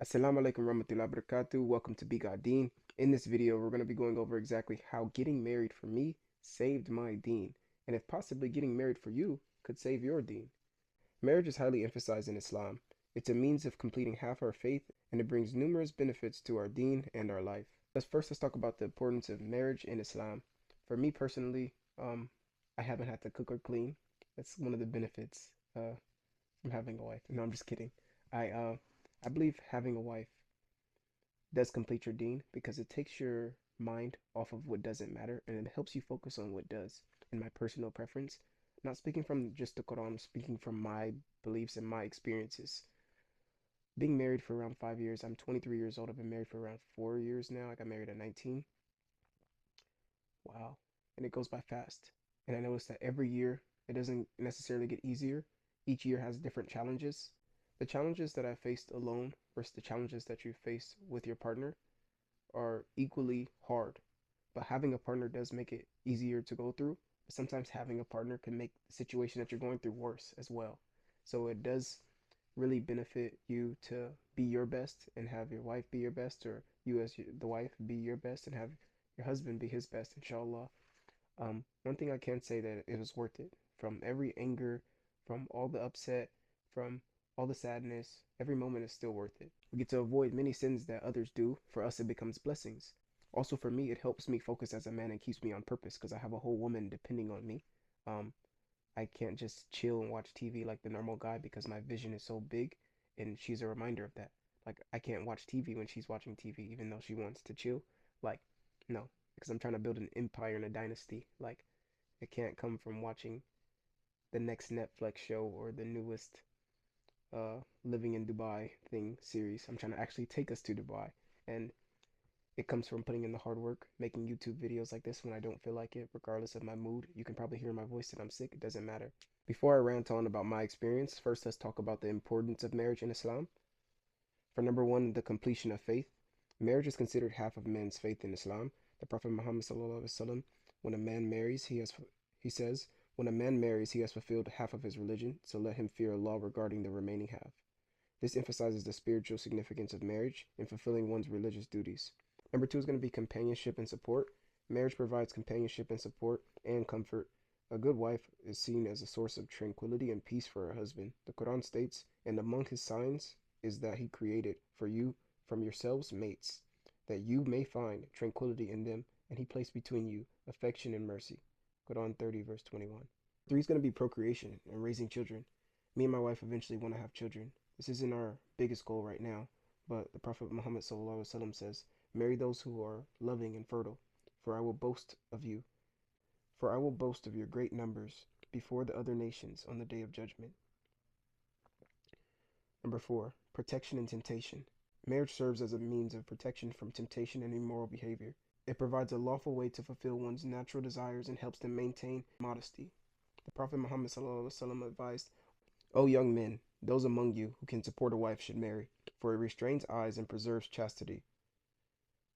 Assalamu alaikum warahmatullahi wabarakatuh. Welcome to Be God Deen. In this video, we're going to be going over exactly how getting married for me saved my deen, and if possibly getting married for you could save your deen. Marriage is highly emphasized in Islam. It's a means of completing half our faith, and it brings numerous benefits to our deen and our life. Let's talk about the importance of marriage in Islam. For me personally, I haven't had to cook or clean. That's one of the benefits from having a wife. No, I'm just kidding. I uh, I believe having a wife does complete your deen because it takes your mind off of what doesn't matter and it helps you focus on what does. In my personal preference, not speaking from just the Quran, I'm speaking from my beliefs and my experiences. Being married for around 5 years, I'm 23 years old. I've been married for around 4 years now. I got married at 19. Wow. And it goes by fast. And I noticed that every year it doesn't necessarily get easier. Each year has different challenges. The challenges that I faced alone versus the challenges that you face with your partner are equally hard, but having a partner does make it easier to go through. But sometimes having a partner can make the situation that you're going through worse as well. So it does really benefit you to be your best and have your wife be your best, or you as the wife be your best and have your husband be his best, inshallah. One thing I can say that it was worth it. From every anger, from all the upset, from all the sadness, every moment is still worth it. We get to avoid many sins that others do. For us, it becomes blessings. Also, for me, it helps me focus as a man and keeps me on purpose because I have a whole woman depending on me. Um, I can't just chill and watch TV like the normal guy because my vision is so big, and she's a reminder of that. Like, I can't watch TV when she's watching TV, even though she wants to chill. Like, no, because I'm trying to build an empire and a dynasty. Like, it can't come from watching the next Netflix show or the newest Living in Dubai thing series. I'm trying to actually take us to Dubai. And it comes from putting in the hard work, making YouTube videos like this when I don't feel like it, regardless of my mood. You can probably hear my voice that I'm sick, it doesn't matter. Before I rant on about my experience, first let's talk about the importance of marriage in Islam. For number one, the completion of faith. Marriage is considered half of man's faith in Islam. The Prophet Muhammad SAW, when a man marries, he says, when a man marries, he has fulfilled half of his religion, so let him fear Allah regarding the remaining half. This emphasizes the spiritual significance of marriage in fulfilling one's religious duties. Number two is going to be companionship and support. Marriage provides companionship and support and comfort. A good wife is seen as a source of tranquility and peace for her husband. The Quran states, and among his signs is that he created for you from yourselves mates, that you may find tranquility in them, and he placed between you affection and mercy. Quran 30, verse 21. Three is going to be procreation and raising children. Me and my wife eventually want to have children. This isn't our biggest goal right now, but the Prophet Muhammad SAW says, marry those who are loving and fertile, for I will boast of you, for I will boast of your great numbers before the other nations on the day of judgment. Number four, protection and temptation. Marriage serves as a means of protection from temptation and immoral behavior. It provides a lawful way to fulfill one's natural desires and helps them maintain modesty. The Prophet Muhammad SAW advised, O young men, those among you who can support a wife should marry, for it restrains eyes and preserves chastity.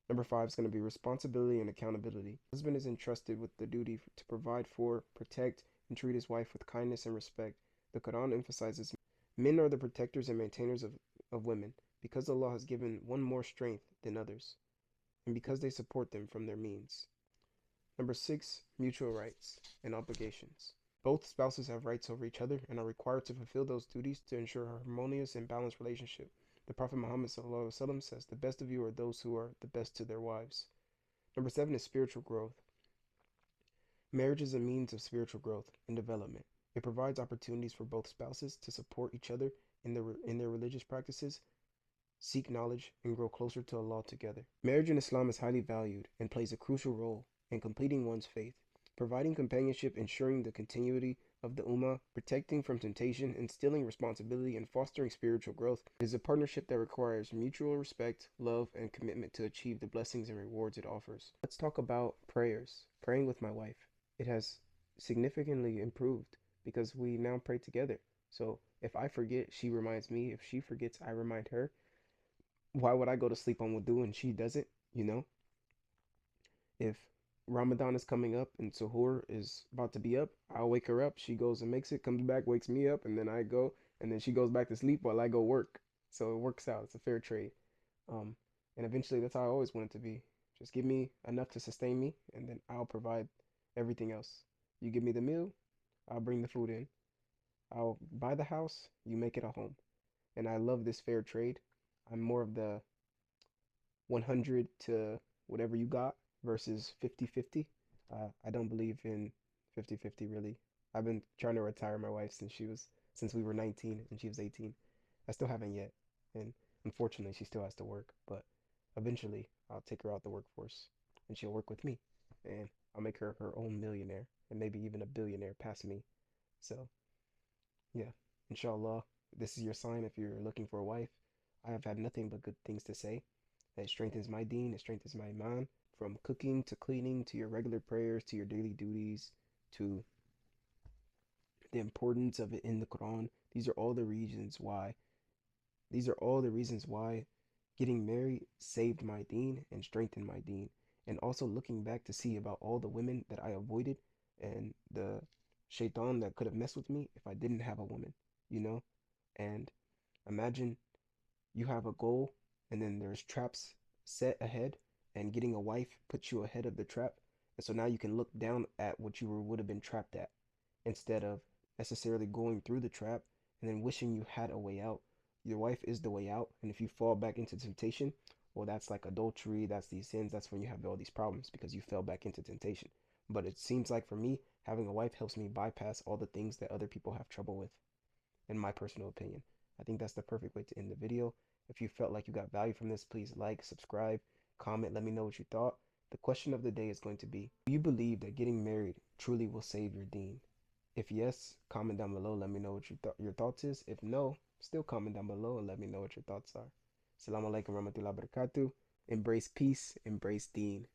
Number five is going to be responsibility and accountability. The husband is entrusted with the duty to provide for, protect, and treat his wife with kindness and respect. The Quran emphasizes men are the protectors and maintainers of women because Allah has given one more strength than others, and because they support them from their means. Number six, mutual rights and obligations. Both spouses have rights over each other and are required to fulfill those duties to ensure a harmonious and balanced relationship. The Prophet Muhammad SAW says, the best of you are those who are the best to their wives. Number seven is spiritual growth. Marriage is a means of spiritual growth and development. It provides opportunities for both spouses to support each other in their religious practices, seek knowledge, and grow closer to Allah together. Marriage in Islam is highly valued and plays a crucial role in completing one's faith, providing companionship, ensuring the continuity of the Ummah, protecting from temptation, instilling responsibility, and fostering spiritual growth. It is a partnership that requires mutual respect, love, and commitment to achieve the blessings and rewards it offers. Let's talk about prayers. Praying with my wife. It has significantly improved because we now pray together. So if I forget, she reminds me. If she forgets, I remind her. Why would I go to sleep on wudu and she doesn't? You know, if Ramadan is coming up and Suhoor is about to be up, I'll wake her up. She goes and makes it, comes back, wakes me up, and then I go, and then she goes back to sleep while I go work. So it works out. It's a fair trade. Um, and eventually, that's how I always want it to be. Just give me enough to sustain me, and then I'll provide everything else. You give me the meal, I'll bring the food in. I'll buy the house, you make it a home. And I love this fair trade. I'm more of the 100 to whatever you got versus 50-50. I don't believe in 50-50 really. I've been trying to retire my wife since we were 19 and she was 18. I still haven't yet. And unfortunately, she still has to work, but eventually I'll take her out the workforce and she'll work with me and I'll make her her own millionaire and maybe even a billionaire past me. So, yeah, inshallah, this is your sign if you're looking for a wife. I have had nothing but good things to say. It strengthens my deen, it strengthens my iman, from cooking to cleaning to your regular prayers to your daily duties to the importance of it in the Quran. These are all the reasons why getting married saved my deen and strengthened my deen. And also looking back to see about all the women that I avoided and the shaitan that could have messed with me if I didn't have a woman, you know? And imagine you have a goal and then there's traps set ahead and getting a wife puts you ahead of the trap. And so now you can look down at what you would have been trapped at instead of necessarily going through the trap and then wishing you had a way out. Your wife is the way out, and if you fall back into temptation, well, that's like adultery, that's these sins, that's when you have all these problems because you fell back into temptation. But it seems like for me, having a wife helps me bypass all the things that other people have trouble with, in my personal opinion. I think that's the perfect way to end the video. If you felt like you got value from this, please like, subscribe, comment, let me know what you thought. The question of the day is going to be, do you believe that getting married truly will save your deen? If yes, comment down below. Let me know what your thoughts is. If no, still comment down below and let me know what your thoughts are. Assalamu alaikum warahmatullahi wabarakatuh. Embrace peace. Embrace deen.